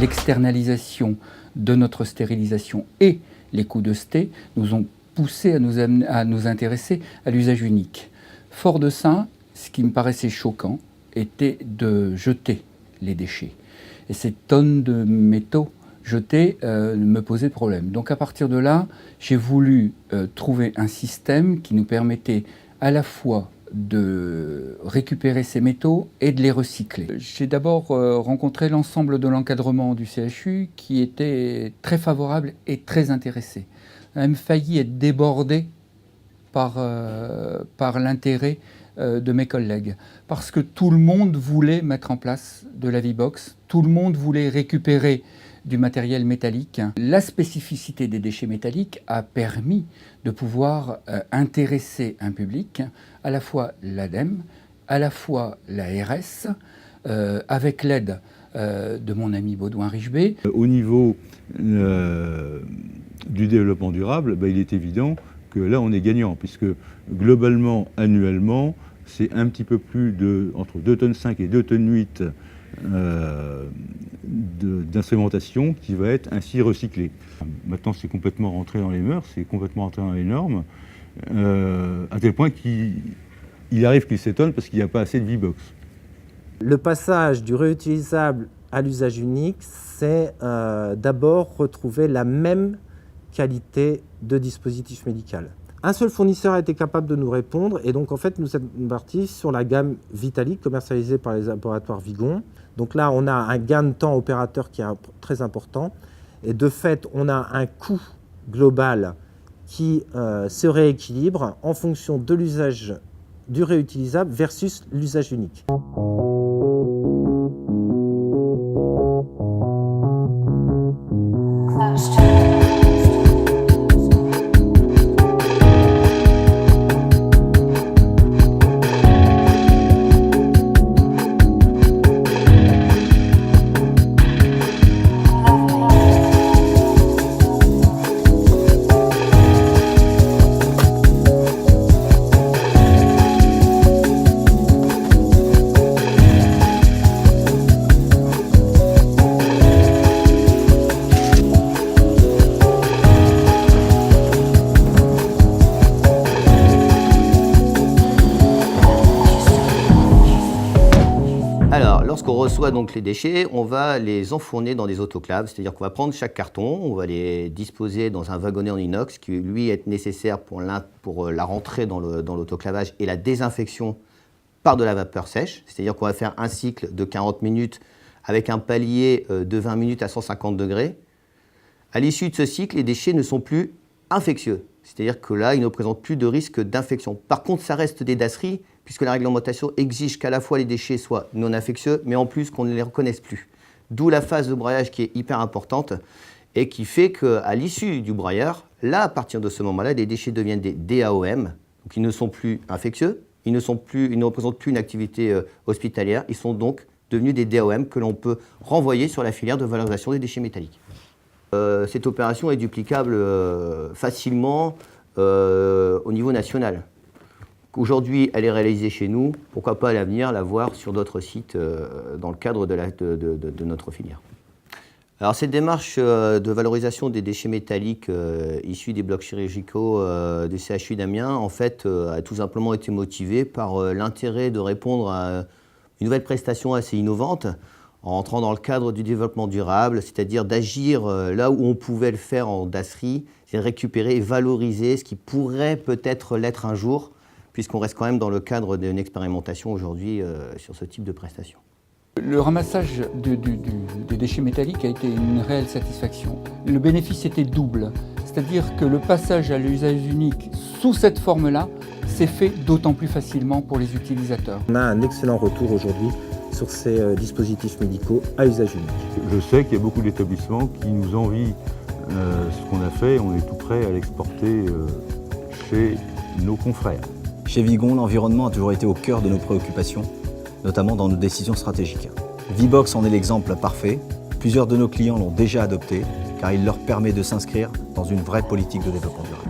L'externalisation de notre stérilisation et les coûts de sté nous ont poussé à nous intéresser à l'usage unique. Fort de ça, ce qui me paraissait choquant était de jeter les déchets. Et ces tonnes de métaux jetés me posaient problème. Donc à partir de là, j'ai voulu trouver un système qui nous permettait à la fois de récupérer ces métaux et de les recycler. J'ai d'abord rencontré l'ensemble de l'encadrement du CHU qui était très favorable et très intéressé. On a même failli être débordé par l'intérêt de mes collègues. Parce que tout le monde voulait mettre en place de la V-Box, tout le monde voulait récupérer du matériel métallique. La spécificité des déchets métalliques a permis de pouvoir intéresser un public, à la fois l'ADEME, à la fois l'ARS, avec l'aide de mon ami Baudouin Richebé. Au niveau du développement durable, il est évident que là on est gagnant, puisque globalement, annuellement, c'est un petit peu plus de entre 2,5 tonnes et 2,8 tonnes d'instrumentation qui va être ainsi recyclée. Maintenant, c'est complètement rentré dans les mœurs, c'est complètement rentré dans les normes, à tel point qu'il arrive qu'il s'étonne parce qu'il n'y a pas assez de V-Box. Le passage du réutilisable à l'usage unique, c'est d'abord retrouver la même qualité de dispositif médical. Un seul fournisseur a été capable de nous répondre et donc en fait nous sommes partis sur la gamme Vitalik commercialisée par les laboratoires Vigon. Donc là on a un gain de temps opérateur qui est très important et de fait on a un coût global qui se rééquilibre en fonction de l'usage du réutilisable versus l'usage unique. Lorsqu'on reçoit donc les déchets, on va les enfourner dans des autoclaves, c'est-à-dire qu'on va prendre chaque carton, on va les disposer dans un wagonnet en inox qui lui est nécessaire pour la rentrée dans l'autoclavage et la désinfection par de la vapeur sèche, c'est-à-dire qu'on va faire un cycle de 40 minutes avec un palier de 20 minutes à 150 degrés. À l'issue de ce cycle, les déchets ne sont plus infectieux, c'est-à-dire que là, ils ne présentent plus de risque d'infection. Par contre, ça reste des dasseries, puisque la réglementation exige qu'à la fois les déchets soient non infectieux, mais en plus qu'on ne les reconnaisse plus. D'où la phase de broyage qui est hyper importante et qui fait qu'à l'issue du broyeur, là, à partir de ce moment-là, les déchets deviennent des DAOM, donc ils ne sont plus infectieux, ils ne représentent plus une activité hospitalière, ils sont donc devenus des DAOM que l'on peut renvoyer sur la filière de valorisation des déchets métalliques. Cette opération est duplicable facilement au niveau national. Aujourd'hui, elle est réalisée chez nous. Pourquoi pas à l'avenir la voir sur d'autres sites dans le cadre de notre filière. Alors cette démarche de valorisation des déchets métalliques issus des blocs chirurgicaux du CHU d'Amiens, en fait, a tout simplement été motivée par l'intérêt de répondre à une nouvelle prestation assez innovante en entrant dans le cadre du développement durable, c'est-à-dire d'agir là où on pouvait le faire en dasserie, c'est récupérer et valoriser ce qui pourrait peut-être l'être un jour, puisqu'on reste quand même dans le cadre d'une expérimentation aujourd'hui sur ce type de prestation. Le ramassage des déchets métalliques a été une réelle satisfaction. Le bénéfice était double, c'est-à-dire que le passage à l'usage unique sous cette forme-là s'est fait d'autant plus facilement pour les utilisateurs. On a un excellent retour aujourd'hui sur ces dispositifs médicaux à usage unique. Je sais qu'il y a beaucoup d'établissements qui nous envient ce qu'on a fait, on est tout prêt à l'exporter chez nos confrères. Chez Vigon, l'environnement a toujours été au cœur de nos préoccupations, notamment dans nos décisions stratégiques. V-Box en est l'exemple parfait. Plusieurs de nos clients l'ont déjà adopté, car il leur permet de s'inscrire dans une vraie politique de développement durable.